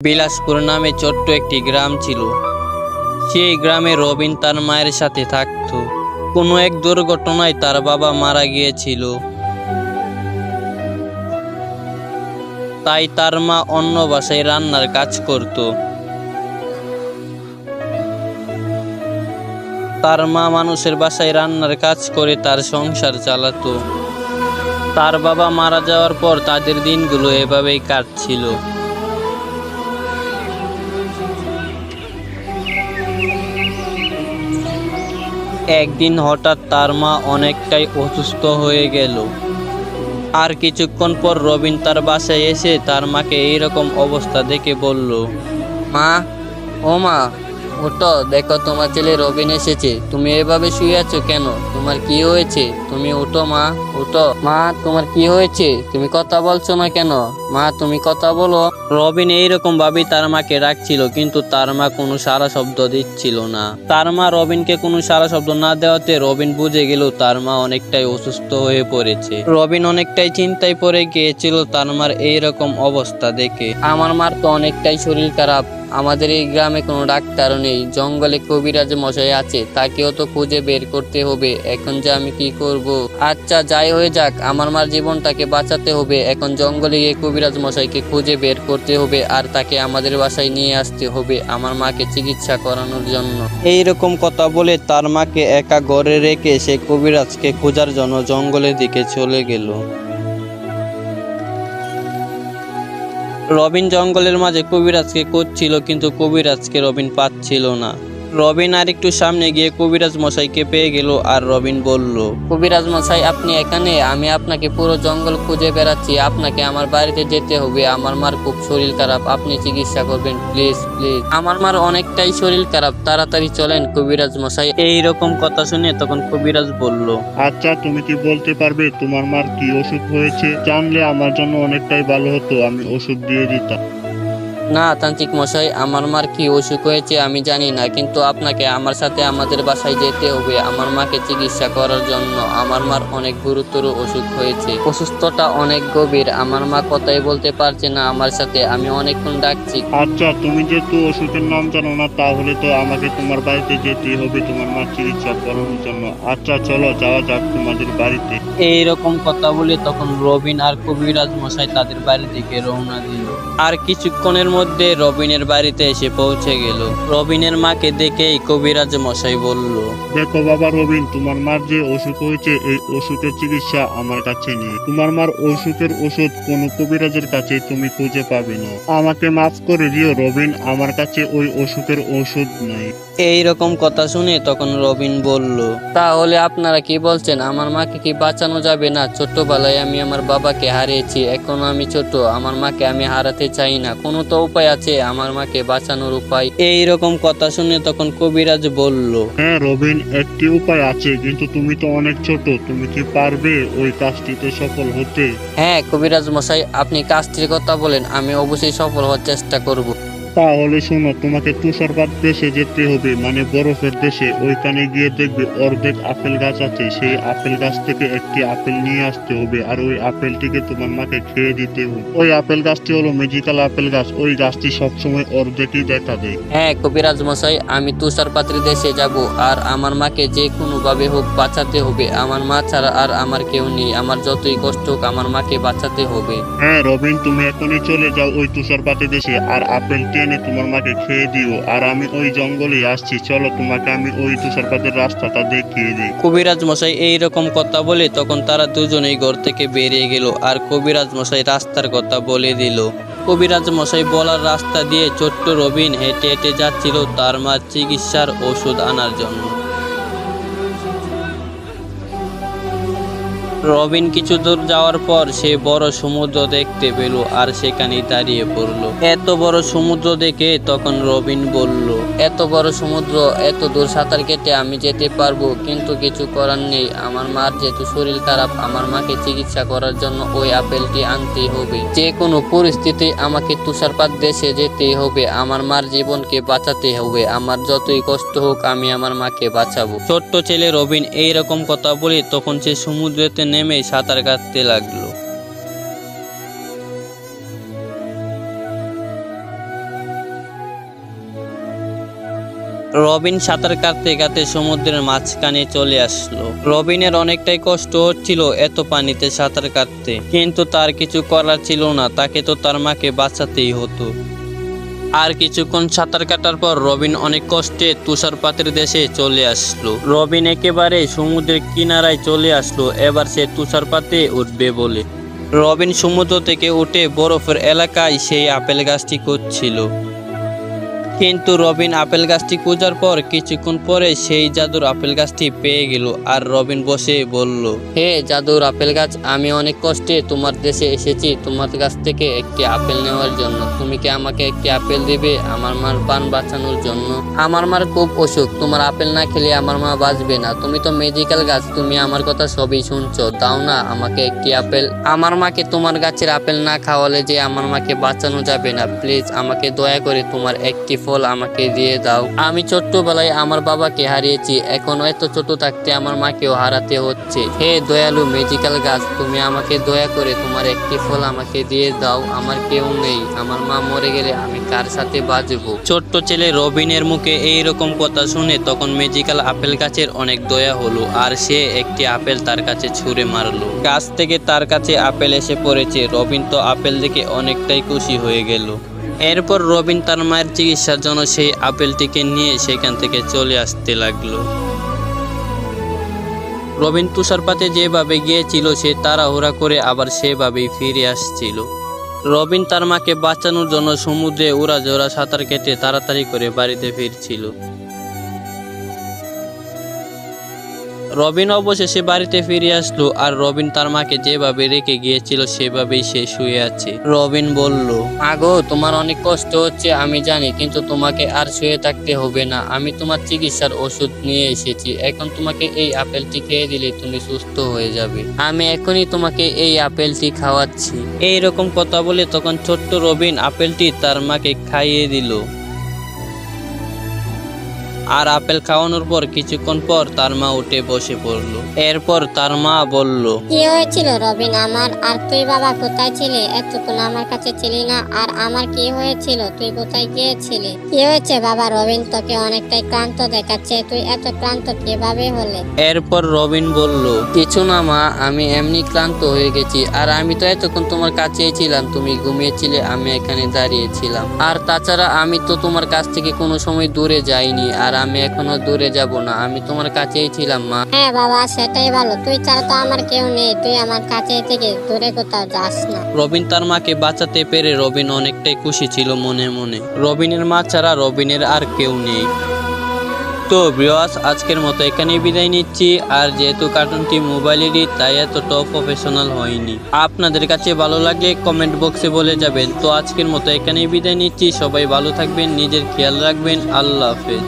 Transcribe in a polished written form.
বিলাসপুর নামে ছোট্ট একটি গ্রাম ছিল। সেই গ্রামে রবিন তার মায়ের সাথে থাকত। কোনো এক দুর্ঘটনায় তার বাবা মারা গিয়েছিল, তাই তার মা অন্য বাসায় রান্নার কাজ করত। তার মা মানুষের বাসায় রান্নার কাজ করে তার সংসার চালাতো। তার বাবা মারা যাওয়ার পর তাদের দিনগুলো এভাবেই কাটছিল। একদিন হঠাৎ তার মা অনেকটাই অসুস্থ হয়ে গেল। আর কিছুক্ষণ পর রবিন তার বাসায় এসে তার মাকে এইরকম অবস্থা দেখে বলল, মা, ও মা, ওঠো, দেখো তোমার ছেলে রবিন এসেছে। তুমি এভাবে শুয়ে আছো কেন? তোমার কি হয়েছে? তুমি উঠো মা, উঠো। মা, তোমার কি হয়েছে? তুমি কথা বলছো না কেন? মা, তুমি কথা বলো। রবিন এইরকম ভাবেই তার মাকে ডাকছিল, কিন্তু তার মা কোনো সাড়া শব্দ দিচ্ছিল না। তার মা রবিনকে কোনো সাড়া শব্দ না দেওয়াতে রবিন বুঝে গেল তার মা অনেকটাই অসুস্থ হয়ে পড়েছে। রবিন অনেকটাই চিন্তায় পড়ে গিয়েছিল তার মার এইরকম অবস্থা দেখে। আমার মার তো অনেকটাই শরীর খারাপ। আমাদের এই গ্রামে কোনো ডাক্তারও নেই। জঙ্গলে কবিরাজ মশাই আছে, তাকেও তো খুঁজে বের করতে হবে। এখন যে আমি কি করব? আচ্ছা, যাই হয়ে যাক, আমার মার জীবনটাকে বাঁচাতে হবে। এখন জঙ্গলে গিয়ে কবিরাজ মশাইকে খুঁজে বের করতে হবে, আর তাকে আমাদের বাসায় নিয়ে আসতে হবে আমার মাকে চিকিৎসা করানোর জন্য। এইরকম কথা বলে তার মাকে একা ঘরে রেখে সে কবিরাজকে খোঁজার জন্য জঙ্গলের দিকে চলে গেল। রবিন জঙ্গলের মাঝে কবিরাজকে খুঁজছিল, কিন্তু কবিরাজকে রবিন পাচ্ছিল না। রবিন আর একটু সামনে গিয়ে কবিরাজ মশাইকে পেয়ে গেল, আর রবিন বলল, কবিরাজ মশাই, আপনি এখানে? আমি আপনাকে পুরো জঙ্গল খুঁজে বেড়াচ্ছি। আপনাকে আমার বাড়িতে যেতে হবে। আমার মার খুব শরীর খারাপ, আপনি চিকিৎসা করবেন প্লিজ প্লিজ। আমার মার অনেকটাই শরীর খারাপ, তাড়াতাড়ি চলেন কবিরাজ মশাই। এইরকম কথা শুনে তখন কবিরাজ বলল, আচ্ছা, তুমি কি বলতে পারবে তোমার মার কি অসুখ হয়েছে? জানলে আমার জন্য অনেকটাই ভালো হতো, আমি ওষুধ দিয়ে দিতাম। না তান্ত্রিক মশাই, আমার মার কি অসুখ হয়েছে আমি জানি না, কিন্তু আপনাকে আমার সাথে আমাদের বাসায় যেতে হবে আমার মাকে চিকিৎসা করার জন্য। আমার মার অনেক গুরুতর অসুখ হয়েছে, অসুস্থতা অনেক গভীর। আমার মা কথাই বলতে পারছে না আমার সাথে, আমি অনেকক্ষণ ডাকছি। আচ্ছা, তুমি যেহেতু ওষুধের নাম জানো না, তাহলে তো আমাকে তোমার বাড়িতে যেতেই হবে তোমার মার চিকিৎসা করানোর জন্য। আচ্ছা, চলো যাওয়া যাক তোমাদের বাড়িতে। এইরকম কথা বলে তখন রবিন আর কবিরাজ মশাই তাদের বাড়ি থেকে রওনা দিল। আর কিছুক্ষণের মধ্যে রবিনের বাড়িতে এসে পৌঁছে গেল। রবিনের মাকে দেখেই কবিরাজ মশাই বলল, দেখো বাবা রবিন, তোমার মার যে অসুখ হয়েছে এই অসুখের চিকিৎসা আমার কাছে নেই। তোমার মার অসুখের ওষুধ কোন কবিরাজের কাছে তুমি খুঁজে পাবে না। আমাকে মাফ করে দিও রবিন, আমার কাছে ওই অসুখের ওষুধ নাই। এইরকম কথা শুনে তখন রবিন বলল, তাহলে আপনারা কি বলছেন, আমার মাকে কি বাঁচানো যাবে না? ছোটবেলায় আমি আমার বাবাকে হারিয়েছি, এখনো আমি ছোট, আমার মাকে আমি হারাতে চাই না। কোনো তো উপায় আছে আমার মাকে বাঁচানোর উপায়? এইরকম কথা শুনে তখন কবিরাজ বলল, হ্যাঁ রবিন, একটি উপায় আছে, কিন্তু তুমি তো অনেক ছোট। তুমি কি পারবে ওই কাজটিতে সফল হতে? হ্যাঁ কবিরাজ মশাই, আপনি কাজটির কথা বলেন, আমি অবশ্যই সফল হওয়ার চেষ্টা করব। তাহলে শোনো, তোমাকে তুষারপাত দেশে যেতে হবে, মানে বরফের দেশে। ওইখানে গিয়ে দেখবে অর্ধেক আপেল গাছ আছে। সেই আপেল গাছ থেকে একটি আপেল নিয়ে আসতে হবে, আর ওই আপেলটিকে তোমার মাকে খেয়ে দিতে হবে। ওই আপেল গাছটি হলো ম্যাজিক্যাল আপেল গাছ। ওই গাছটি সবসময় অর্ধেকই দেখা দেয়। হ্যাঁ কবিরাজ মশাই, আমি তুষারপাতের দেশে যাব, আর আমার মাকে যে কোনো ভাবে হোক বাঁচাতে হবে। আমার মা ছাড়া আর আমার কেউ নেই। আমার যতই কষ্ট হোক আমার মাকে বাঁচাতে হবে। হ্যাঁ রবিন, তুমি এখনই চলে যাও ওই তুষারপাতে দেশে, আর আপেলটি এনে তোমার মাকে খেয়ে দিও। আর আমি ওই জঙ্গলে আসছি, চলো তোমাকে আমি ওই তুষারপাতের রাস্তাটা দেখিয়ে দিই। কবিরাজ মশাই এইরকম কথা বলে তখন তারা দুজনেই ঘর থেকে বেরিয়ে গেল, আর কবিরাজ মশাই রাস্তার কথা বলে দিল। কবিরাজ মশাই বলার রাস্তা দিয়ে ছোট্ট রবিন হেঁটে হেঁটে যাচ্ছিল তার মার চিকিৎসার ওষুধ আনার জন্য। রবিন কিছু দূর যাওয়ার পর সে বড় সমুদ্র দেখতে পেল, আর সেখানেই দাঁড়িয়ে পড়ল। এত বড় সমুদ্র দেখে তখন রবিন বলল, এত বড় সমুদ্র, এত দূর সাঁতার কেটে আমি যেতে পারবো, কিন্তু কিছু করার নেই। আমার মার যেহেতু শরীর খারাপ, আমার মাকে চিকিৎসা করার জন্য ওই আপেলটি আনতেই হবে। যে কোনো পরিস্থিতি আমাকে তুষারপাত দেশে যেতেই হবে। আমার মার জীবনকে বাঁচাতে হবে। আমার যতই কষ্ট হোক আমি আমার মাকে বাঁচাবো। ছোট্ট ছেলে রবিন এইরকম কথা বলে তখন সে সমুদ্রেতে নেমে সাঁতার কাটতে লাগলো। রবিন সাঁতার কাটতে কাটতে সমুদ্রের মাঝখানে চলে আসলো। রবিনের অনেকটাই কষ্ট হচ্ছিল এত পানিতে সাঁতার কাটতে, কিন্তু তার কিছু করার ছিল না, তাকে তো তার মাকে বাঁচাতেই হতো। আর কিছুক্ষণ সাঁতার কাটার পর রবিন অনেক কষ্টে তুষারপাতের দেশে চলে আসলো। রবিন একেবারে সমুদ্রের কিনারায় চলে আসলো, এবার সে তুষারপাতে উঠবে বলে। রবিন সমুদ্র থেকে উঠে বরফের এলাকায় সেই আপেল গাছটি খুঁজছিল, কিন্তু রবিন আপেল গাছটি খোঁজার পর কিছুক্ষণ পরে সেই জাদুর আপেল গাছটি পেয়ে গেল। আর রবিন বসে বলল, হে জাদুর আপেল গাছ, আমি অনেক কষ্টে তোমার দেশে এসেছি তোমার কাছ থেকে একটি আপেল নেওয়ার জন্য। তুমি কি আমাকে একটি আপেল দিবে আমার মার প্রাণ বাঁচানোর জন্য? আমার মার খুব অসুখ, তোমার আপেল না খেলে আমার মা বাঁচবে না। তুমি তো ম্যাজিক্যাল গাছ, তুমি আমার কথা সবই শুনছো, দাও না আমাকে একটি আপেল। আমার মাকে তোমার গাছের আপেল না খাওয়ালে যে আমার মাকে বাঁচানো যাবে না। প্লিজ আমাকে দয়া করে তোমার একটি ফল আমাকে দিয়ে দাও। আমি ছোট্টবেলায় আমার বাবাকে হারিয়েছি, এখন এত ছোট থাকতে আমার মাকেও হারাতে হচ্ছে। হে দয়ালু ম্যাজিক্যাল গাছ, তুমি আমাকে দয়া করে তোমার একটি ফল আমাকে দিয়ে দাও। আমার কেউ নেই, আমার মা মরে গেলে আমি কার সাথে বাঁচবো? ছোট্ট ছেলে রবিনের মুখে এইরকম কথা শুনে তখন ম্যাজিক্যাল আপেল গাছের অনেক দয়া হলো, আর সে একটি আপেল তার কাছে ছুঁড়ে মারলো। গাছ থেকে তার কাছে আপেল এসে পড়েছে। রবিন তো আপেল দেখে অনেকটাই খুশি হয়ে গেল। এরপর রবিন তার মায়ের চিকিৎসার জন্য সেই আপেলটিকে নিয়ে সেখান থেকে চলে আসতে লাগলো। রবিন তুষারপাতে যেভাবে গিয়েছিল সে তাড়াহুড়া করে আবার সেভাবেই ফিরে আসছিল। রবিন তার মাকে বাঁচানোর জন্য সমুদ্রে উড়াঝোড়া সাঁতার কেটে তাড়াতাড়ি করে বাড়িতে ফিরছিল। রবিন অবশেষে বাড়িতে ফিরে আসলো, আর রবিন তার মাকে যেভাবে রেখে গিয়েছিল সেভাবেই সে শুয়ে আছে। রবিন বলল, আগো তোমার অনেক কষ্ট হচ্ছে আমি জানি, কিন্তু তোমাকে আর শুয়ে থাকতে হবে না। আমি তোমার চিকিৎসার ওষুধ নিয়ে এসেছি, এখন তোমাকে এই আপেলটি খেয়ে দিলে তুমি সুস্থ হয়ে যাবে। আমি এখনই তোমাকে এই আপেলটি খাওয়াচ্ছি। এইরকম কথা বলে তখন ছোট্ট রবিন আপেলটি তার মাকে খাইয়ে দিল। আর আপেল খাওয়ানোর পর কিছুক্ষণ পর তার মা উঠে বসে পড়লো। এরপর তার মা বলল, কি হয়েছিল রবিন আমার? আর তুই বাবা কোথায় ছিলে? এতক্ষণ আমার কাছে ছিলি না। আর আমার কি হয়েছিল? তুই কোথায় গিয়েছিলি? কি হয়েছে বাবা রবিন? তোকে অনেকটাই ক্লান্ত দেখাচ্ছে, তুই এত ক্লান্ত কিভাবে হলে? এরপর রবিন বলল, কিছু না মা, আমি এমনি ক্লান্ত হয়ে গেছি। আর আমি তো এতক্ষণ তোমার কাছেই ছিলাম, তুমি ঘুমিয়েছিলে, আমি এখানে দাঁড়িয়েছিলাম। আর তাছাড়া আমি তো তোমার কাছ থেকে কোনো সময় দূরে যাইনি, আর আমি এখনো দূরে যাব না, আমি তোমার কাছেই ছিলাম মা। হ্যাঁ বাবা, সেটাই ভালো। তুই ছাড়া তো আমার কেউ নেই, তুই আমার কাছে থেকে দূরে কোথাও যাস না। রবিন তার মাকে বাঁচাতে পেরে রবিন অনেকটাই খুশি ছিল মনে মনে। রবিনের মা ছাড়া রবিনের আর কেউ নেই। তো ভিউয়ার্স, আজকের মতো এখানেই বিদায় নিচ্ছি। আর যেহেতু কার্টুনটি মোবাইলেরই, তাই এতটাও প্রফেশনাল হয়নি। আপনাদের কাছে ভালো লাগলে কমেন্ট বক্সে বলে যাবেন। তো আজকের মতো এখানেই বিদায় নিচ্ছি। সবাই ভালো থাকবেন, নিজের খেয়াল রাখবেন। আল্লাহ হাফেজ।